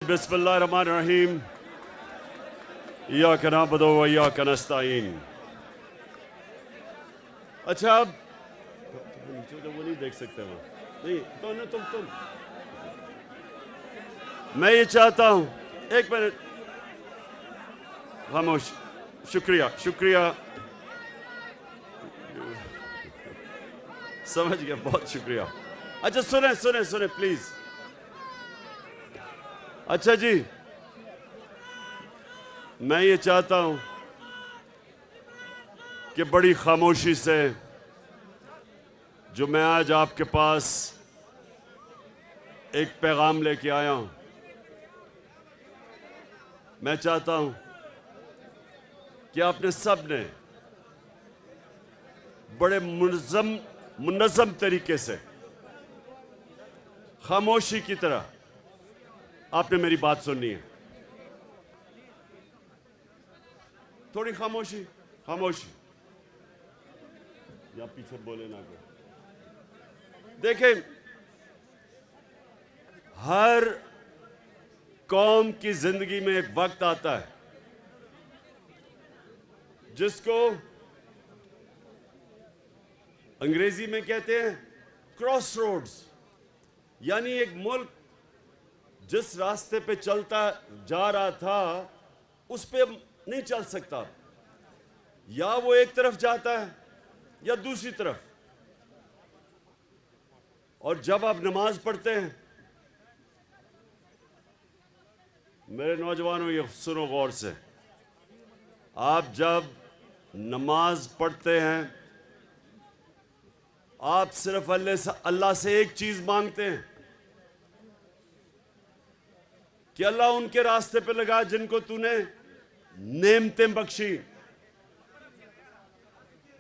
बिस्मिल्लाहिर्रहमानिर्रहीम। इय्याका नअबुदु व इय्याका नस्तईन। अच्छा, अब नीचे तो वो नहीं देख सकते वो नहीं तो ना तुम मैं ये चाहता हूं, एक मिनट खामोश। शुक्रिया शुक्रिया, समझ गया, बहुत शुक्रिया। अच्छा सुने सुने सुने प्लीज। अच्छा जी, मैं ये चाहता हूं कि बड़ी खामोशी से जो मैं आज आपके पास एक पैगाम लेके आया हूं, मैं चाहता हूं कि आपने सब ने बड़े मुनज़्ज़म तरीके से खामोशी की तरह आपने मेरी बात सुननी है। थोड़ी खामोशी खामोशी, या पीछे बोले ना को। देखें, हर कौम की जिंदगी में एक वक्त आता है जिसको अंग्रेजी में कहते हैं क्रॉस रोड्स, यानी एक मुल्क जिस रास्ते पे चलता जा रहा था उस पे नहीं चल सकता, या वो एक तरफ जाता है या दूसरी तरफ। और जब आप नमाज पढ़ते हैं, मेरे नौजवानों ये सुनो गौर से, आप जब नमाज पढ़ते हैं आप सिर्फ अल्लाह से एक चीज मांगते हैं कि अल्लाह उनके रास्ते पे लगा जिनको तूने नेमतें बख्शी,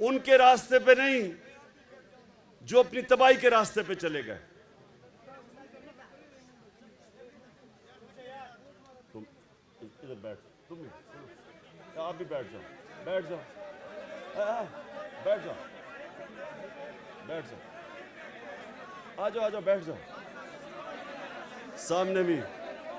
उनके रास्ते पे नहीं जो अपनी तबाही के रास्ते पे चले गए। तुम इधर बैठ, तुम भी आप भी बैठ जाओ, बैठ जाओ, बैठ जाओ, बैठ जाओ, आ जाओ, आ जाओ, बैठ जाओ। सामने भी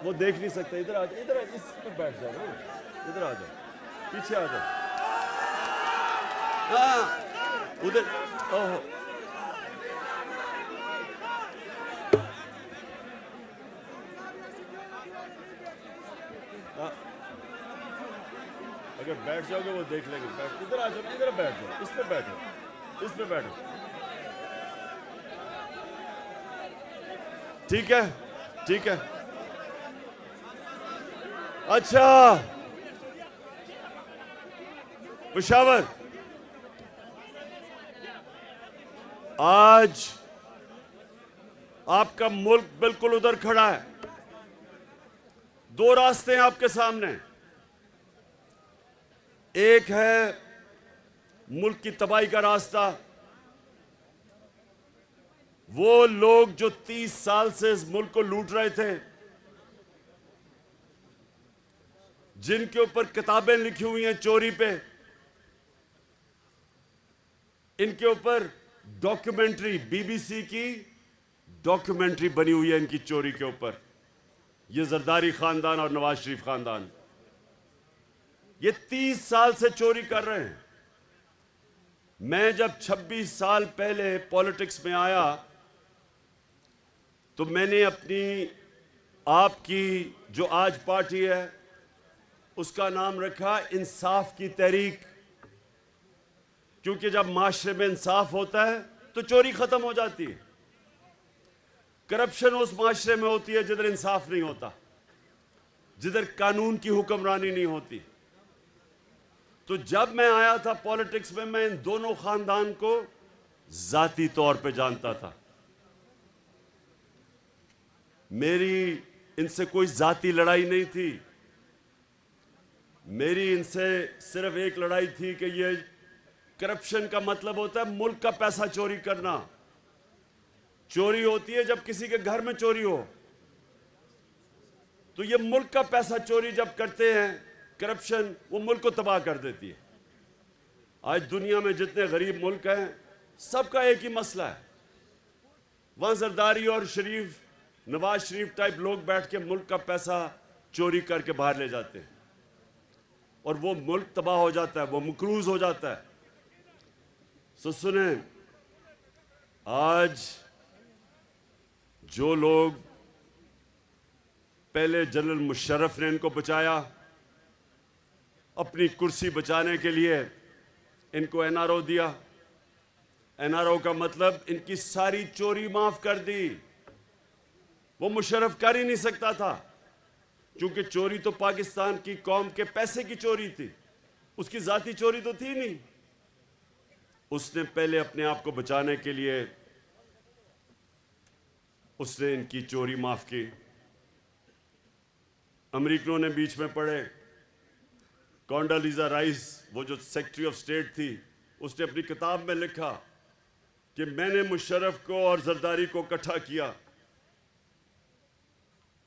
वो देख नहीं सकते, इधर आ जाओ, इधर इस पर बैठ जाओ ना, इधर आ जाओ, पीछे आ जाओ। हाँ उधर, ओहो अगर बैठ जाओगे वो देख लेंगे। बैठ, इधर आ जाओ, इधर बैठ जाओ, इस पे बैठो, इस पे बैठो, ठीक है, ठीक है। अच्छा पेशावर, आज आपका मुल्क बिल्कुल उधर खड़ा है। दो रास्ते हैं आपके सामने, एक है मुल्क की तबाही का रास्ता। वो लोग जो 30 साल से इस मुल्क को लूट रहे थे, जिनके ऊपर किताबें लिखी हुई हैं चोरी पे, इनके ऊपर डॉक्यूमेंट्री, बीबीसी की डॉक्यूमेंट्री बनी हुई है इनकी चोरी के ऊपर। ये जरदारी खानदान और नवाज शरीफ खानदान, ये 30 साल से चोरी कर रहे हैं। मैं जब 26 साल पहले पॉलिटिक्स में आया तो मैंने अपनी आपकी जो आज पार्टी है उसका नाम रखा इंसाफ की तहरीक, क्योंकि जब माशरे में इंसाफ होता है तो चोरी खत्म हो जाती है। करप्शन उस माशरे में होती है जिधर इंसाफ नहीं होता, जिधर कानून की हुक्मरानी नहीं होती। तो जब मैं आया था पॉलिटिक्स में, मैं इन दोनों खानदान को जाती तौर पे जानता था। मेरी इनसे कोई जाती लड़ाई नहीं थी, मेरी इनसे सिर्फ एक लड़ाई थी कि ये करप्शन का मतलब होता है मुल्क का पैसा चोरी करना। चोरी होती है जब किसी के घर में चोरी हो, तो ये मुल्क का पैसा चोरी जब करते हैं करप्शन, वो मुल्क को तबाह कर देती है। आज दुनिया में जितने गरीब मुल्क हैं सबका एक ही मसला है, वहां जरदारी और शरीफ नवाज शरीफ टाइप लोग बैठ के मुल्क का पैसा चोरी करके बाहर ले जाते हैं और वो मुल्क तबाह हो जाता है, वो मकरूज हो जाता है। सो सुने, आज जो लोग पहले जनरल मुशर्रफ ने इनको बचाया, अपनी कुर्सी बचाने के लिए इनको एनआरओ दिया। एनआरओ का मतलब इनकी सारी चोरी माफ कर दी। वो मुशर्रफ कर ही नहीं सकता था, क्योंकि चोरी तो पाकिस्तान की कौम के पैसे की चोरी थी, उसकी जाती चोरी तो थी नहीं। उसने पहले अपने आप को बचाने के लिए उसने इनकी चोरी माफ की। अमेरिकनों ने बीच में पड़े। कॉन्डोलीजा राइस, वो जो सेक्रेटरी ऑफ स्टेट थी, उसने अपनी किताब में लिखा कि मैंने मुशर्रफ को और जरदारी को इकट्ठा किया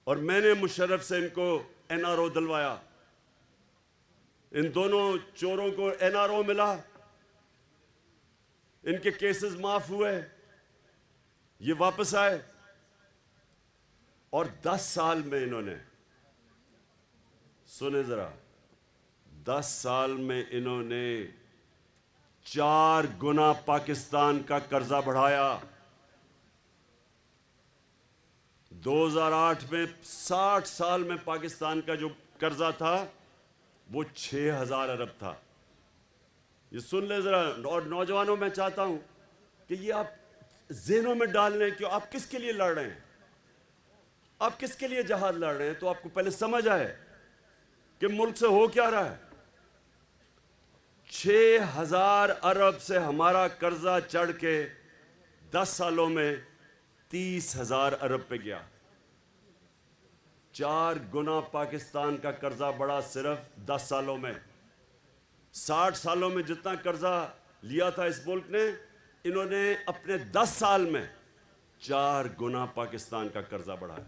और मैंने मुशर्रफ से इनको एनआरओ दिलवाया। इन दोनों चोरों को एनआरओ मिला, इनके केसेस माफ हुए, ये वापस आए और 10 साल में इन्होंने, सुने जरा, 10 साल में इन्होंने 4 गुना पाकिस्तान का कर्जा बढ़ाया। 2008 में 60 साल में पाकिस्तान का जो कर्जा था वो 6000 अरब था। ये सुन ले जरा। और नौजवानों, मैं चाहता हूं कि ये आप ज़हनों में डाल लें कि आप किसके लिए लड़ रहे हैं, आप किसके लिए जहाद लड़ रहे हैं, तो आपको पहले समझ आए कि मुल्क से हो क्या रहा है। 6000 अरब से हमारा कर्जा चढ़ के 10 सालों में 30,000 अरब पे गया। 4 गुना पाकिस्तान का कर्जा बढ़ा सिर्फ 10 सालों में। 60 सालों में जितना कर्जा लिया था इस मुल्क ने, इन्होंने अपने 10 साल में 4 गुना पाकिस्तान का कर्जा बढ़ाया।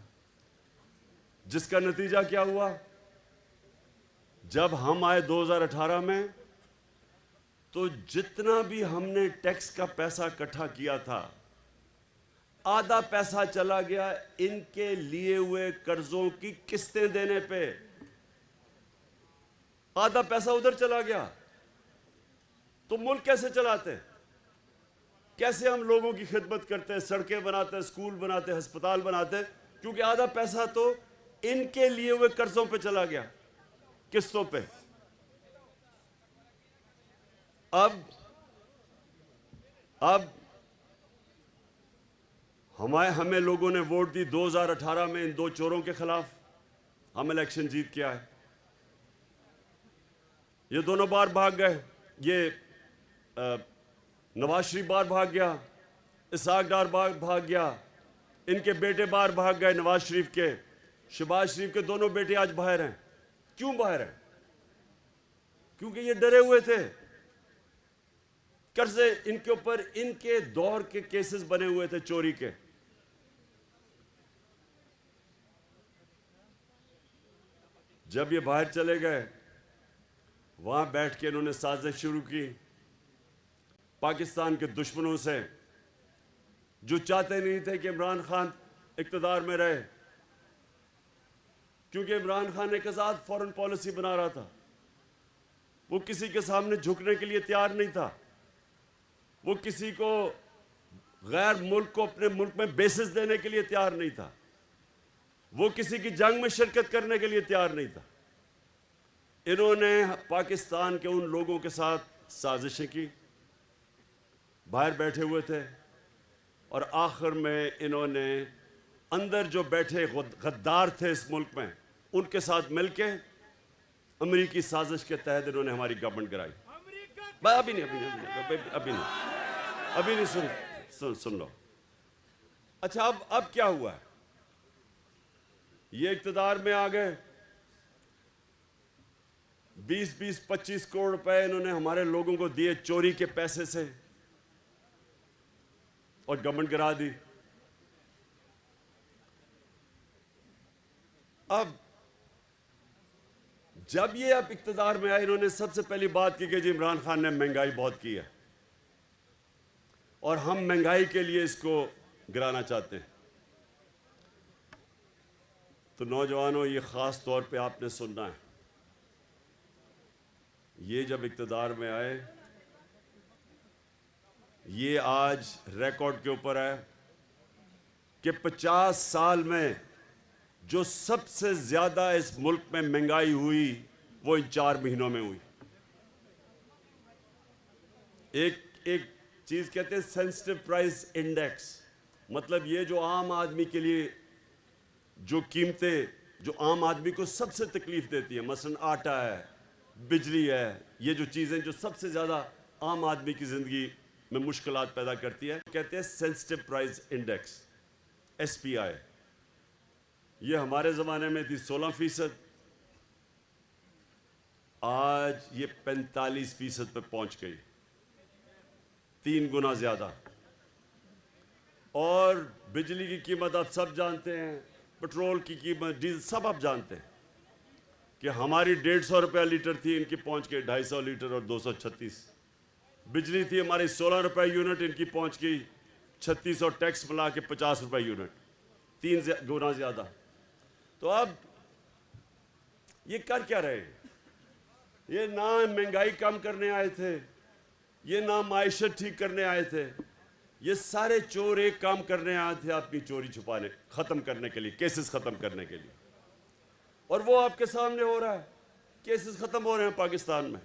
जिसका नतीजा क्या हुआ? जब हम आए 2018 में, तो जितना भी हमने टैक्स का पैसा इकट्ठा किया था, आधा पैसा चला गया इनके लिए हुए कर्जों की किस्तें देने पे। आधा पैसा उधर चला गया। तो मुल्क कैसे चलाते हैं? कैसे हम लोगों की खिदमत करते हैं, सड़कें बनाते हैं, स्कूल बनाते हैं, अस्पताल बनाते हैं? क्योंकि आधा पैसा तो इनके लिए हुए कर्जों पे चला गया, किस्तों पे। अब हमें लोगों ने वोट दी 2018 में इन 2 चोरों के खिलाफ। हम इलेक्शन जीत के आए। ये दोनों बार भाग गए। ये नवाज शरीफ बार भाग गया, इसाक डार बार भाग गया, इनके बेटे बार भाग गए। नवाज शरीफ के, शहबाज शरीफ के दोनों बेटे आज बाहर हैं। क्यों बाहर हैं? क्योंकि ये डरे हुए थे। कर्जे इनके ऊपर, इनके दौर के केसेस बने हुए थे चोरी के। जब ये बाहर चले गए, वहां बैठ के इन्होंने साजिश शुरू की पाकिस्तान के दुश्मनों से, जो चाहते नहीं थे कि इमरान खान इक़्तिदार में रहे, क्योंकि इमरान खान एक आज़ाद फॉरेन पॉलिसी बना रहा था। वो किसी के सामने झुकने के लिए तैयार नहीं था। वो किसी को, गैर मुल्क को अपने मुल्क में बेसिस देने के लिए तैयार नहीं था। वो किसी की जंग में शिरकत करने के लिए तैयार नहीं था। इन्होंने पाकिस्तान के उन लोगों के साथ साजिशें की, बाहर बैठे हुए थे, और आखिर में इन्होंने अंदर जो बैठे गद्दार थे इस मुल्क में, उनके साथ मिलके अमेरिकी साजिश के तहत इन्होंने हमारी गवर्नमेंट गिराई। अभी नहीं सुन लो। अच्छा, अब क्या हुआ है? ये इक़्तिदार में आ गए। 20-25 करोड़ रुपए इन्होंने हमारे लोगों को दिए चोरी के पैसे से, और गवर्नमेंट गिरा दी। अब जब ये अब इक़्तिदार में आए, इन्होंने सबसे पहली बात की कि जी इमरान खान ने महंगाई बहुत की है और हम महंगाई के लिए इसको गिराना चाहते हैं। तो नौजवानों, ये ख़ास तौर पे आपने सुनना है, ये जब इक़्तिदार में आए, ये आज रिकॉर्ड के ऊपर है कि 50 साल में जो सबसे ज़्यादा इस मुल्क में महंगाई हुई वो इन 4 महीनों में हुई। एक चीज़ कहते हैं सेंसिटिव प्राइस इंडेक्स, मतलब ये जो आम आदमी के लिए जो कीमतें जो आम आदमी को सबसे तकलीफ देती है, मसलन आटा है, बिजली है, ये जो चीज़ें जो सबसे ज़्यादा आम आदमी की ज़िंदगी में मुश्किलात पैदा करती है, कहते हैं सेंसिटिव प्राइस इंडेक्स, SPI। ये हमारे ज़माने में थी 16%, आज ये 45% पे पहुंच गई, 3 गुना ज़्यादा। और बिजली की कीमत आप सब जानते हैं, पेट्रोल की कीमत, डीजल सब आप जानते हैं कि हमारी 150 रुपया लीटर थी, इनकी पहुंच गई 250 लीटर और 236। बिजली थी हमारी 16 रुपये यूनिट, इनकी पहुंच गई 36 और टैक्स मिला के 50 रुपये यूनिट, 3 गुना ज़्यादा। तो अब ये कर क्या रहे हैं? ये ना महंगाई कम करने आए थे, ये ना माइशत ठीक करने आए थे, ये सारे चोर एक काम करने आए थे, आपकी चोरी छुपाने, ख़त्म करने के लिए, केसेस ख़त्म करने के लिए। और वो आपके सामने हो रहा है, केसेस ख़त्म हो रहे हैं पाकिस्तान में।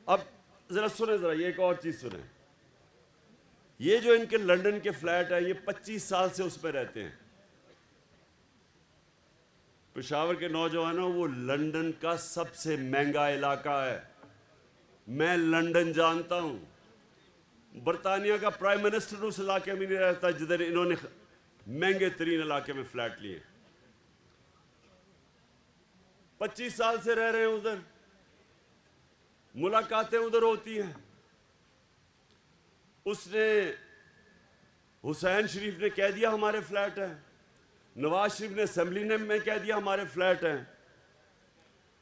अब ज़रा सुने, ज़रा ये एक और चीज़ सुने, ये जो इनके लंदन के फ्लैट है, ये 25 साल से उसमें रहते हैं। पेशावर के नौजवानों, वो लंदन का सबसे महंगा इलाका है। मैं लंदन जानता हूँ, बरतानिया का प्राइम मिनिस्टर उस इलाके में नहीं रहता जिधर इन्होंने महंगे तरीन इलाके में फ्लैट लिए। 25 साल से रह रहे हैं उधर, मुलाकातें उधर होती हैं। उसने, हुसैन शरीफ ने कह दिया हमारे फ्लैट हैं, नवाज शरीफ ने असेंबली में कह दिया हमारे फ्लैट हैं।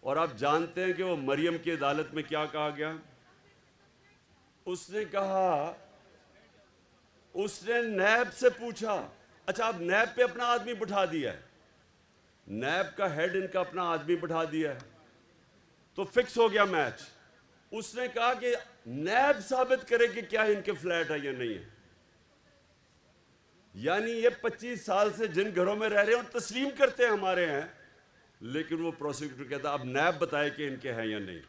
और आप जानते हैं कि वो मरियम की अदालत में क्या कहा गया? उसने कहा, उसने नैब से पूछा, अच्छा अब नैब पे अपना आदमी बिठा दिया है, नैब का हेड इनका अपना आदमी बिठा दिया है, तो फिक्स हो गया मैच। उसने कहा कि नैब साबित करे कि क्या इनके फ्लैट है या नहीं है। यानी ये 25 साल से जिन घरों में रह रहे हैं और तस्लीम करते हैं हमारे हैं, लेकिन वो प्रोसिक्यूटर कहता अब नैब बताए कि इनके हैं या नहीं।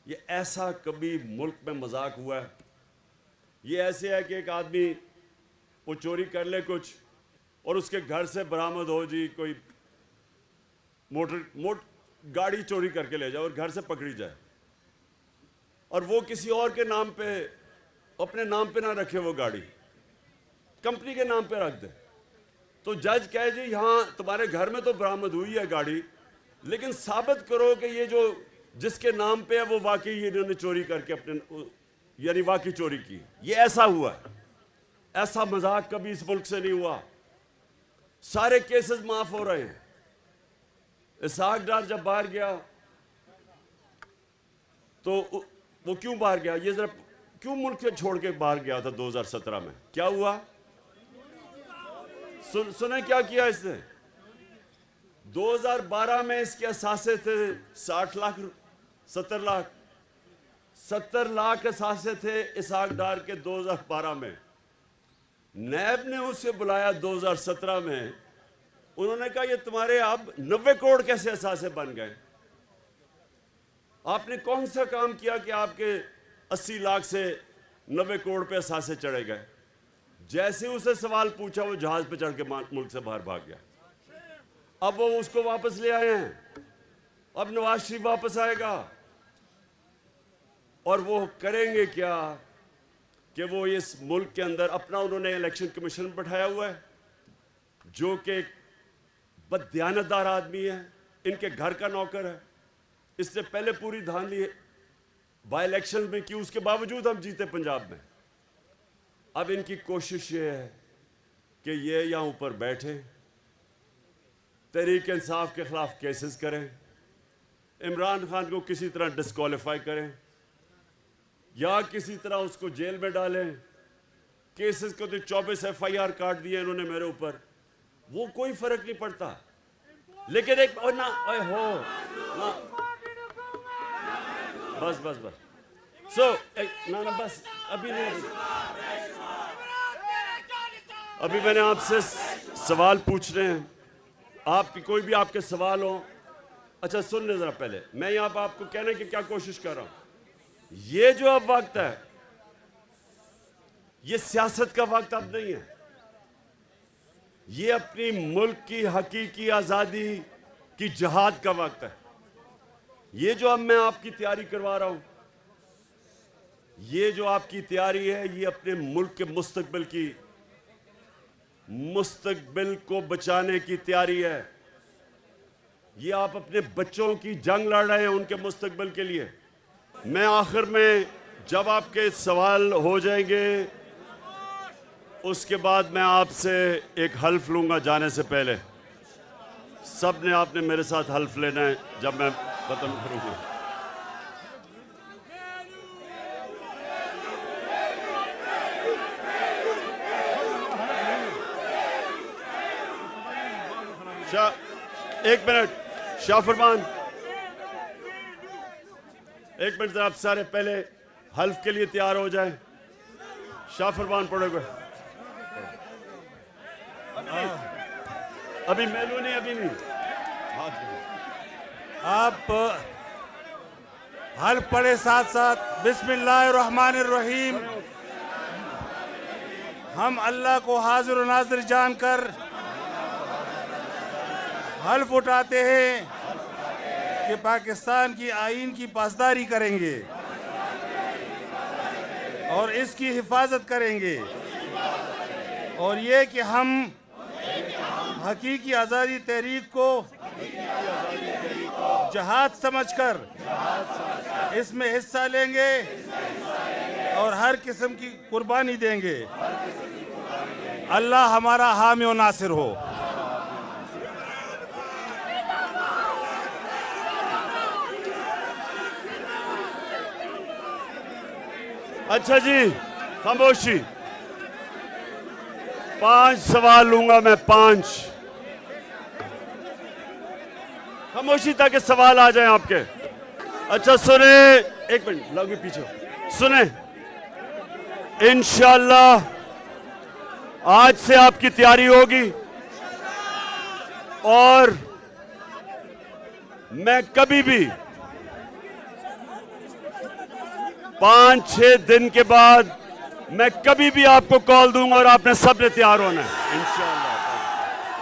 ये ऐसा कभी मुल्क में मजाक हुआ है? ये ऐसे है कि एक आदमी वो चोरी कर ले कुछ और उसके घर से बरामद हो जी कोई गाड़ी चोरी करके ले जाए और घर से पकड़ी जाए, और वो किसी और के नाम पे, अपने नाम पे ना रखे, वो गाड़ी कंपनी के नाम पे रख दे, तो जज कहे जी हाँ तुम्हारे घर में तो बरामद हुई है गाड़ी, लेकिन साबित करो कि ये जो जिसके नाम पे है वो वाकई इन्होंने चोरी करके अपने, यानी वाकई चोरी की। ये ऐसा हुआ है। ऐसा मजाक कभी इस मुल्क से नहीं हुआ। सारे केसेस माफ हो रहे हैं। इसहाक डार जब बाहर गया तो वो क्यों बाहर गया? ये जरा क्यों मुल्क से छोड़ के बाहर गया था 2017 में? क्या हुआ? सुने क्या किया इसने? 2012 में इसके असासे थे 60 लाख, 70 लाख असासे थे इसहाक डार के 2012 में। नैब ने उसे बुलाया 2017 में, उन्होंने कहा ये तुम्हारे अब 90 करोड़ कैसे असासे बन गए? आपने कौन सा काम किया कि आपके 80 लाख से 90 करोड़ पे असासे चढ़े गए? जैसे उसे सवाल पूछा वो जहाज पे चढ़ के मुल्क से बाहर भाग गया। अब वो उसको वापस ले आए हैं, अब नवाज शरीफ वापस आएगा और वो करेंगे क्या कि वो इस मुल्क के अंदर अपना, उन्होंने इलेक्शन कमीशन बैठाया हुआ है जो कि बददियानतदार आदमी है, इनके घर का नौकर है। इसने पहले पूरी धांधली बाई इलेक्शन में की, उसके बावजूद हम जीते पंजाब में। अब इनकी कोशिश ये है कि ये यहाँ ऊपर बैठे, तहरीक इंसाफ के खिलाफ केसेस करें, इमरान खान को किसी तरह डिस्क्वालीफाई करें या किसी तरह उसको जेल में डालें। केसेस को तो 24 FIR काट दिए इन्होंने मेरे ऊपर, वो कोई फर्क नहीं पड़ता, लेकिन एक ओ ना ओए हो ना, बस बस बस ना ना बस अभी नहीं, अभी मैंने आपसे सवाल पूछ रहे हैं, आप कोई भी आपके सवाल हो। अच्छा सुन ले जरा, पहले मैं यहाँ पर आपको कहने की क्या कोशिश कर रहा हूं, ये जो अब वक्त है ये सियासत का वक्त अब नहीं है, ये अपनी मुल्क की हकीकी आजादी की जिहाद का वक्त है। ये जो अब मैं आपकी तैयारी करवा रहा हूं, ये जो आपकी तैयारी है, ये अपने मुल्क के मुस्तकबिल को बचाने की तैयारी है। ये आप अपने बच्चों की जंग लड़ रहे हैं उनके मुस्तकबिल के लिए। मैं आखिर में जब आपके सवाल हो जाएंगे उसके बाद मैं आपसे एक हल्फ लूंगा जाने से पहले। सब ने आपने मेरे साथ हल्फ लेना है जब मैं खत्म करूंगा। एक मिनट शाह फरमान, एक मिनट आप सारे पहले हल्फ के लिए तैयार हो जाएं। शाह फरमान पढ़ोगे? अभी मेलू नहीं, अभी नहीं। आप हल्फ पढ़े साथ साथ बिस्मिल्लाहिर्रहमानिर्रहीम। हम अल्लाह को हाजिर और नाजिर जानकर हल्फ उठाते हैं कि पाकिस्तान की आईन की पासदारी करेंगे और इसकी हिफाजत करेंगे, और ये कि हम हकीकी आज़ादी तहरीक को जहाद समझकर इसमें हिस्सा लेंगे और हर किस्म की कुर्बानी देंगे। अल्लाह हमारा हामी और नासिर हो। अच्छा जी, खामोशी। 5 सवाल लूंगा मैं, 5। खामोशी ताकि सवाल आ जाएं आपके। अच्छा सुने, एक मिनट लगे पीछे सुने। इंशाअल्लाह आज से आपकी तैयारी होगी और मैं कभी भी 5-6 दिन के बाद मैं कभी भी आपको कॉल दूंगा और आपने सबने तैयार होना है इंशाअल्लाह।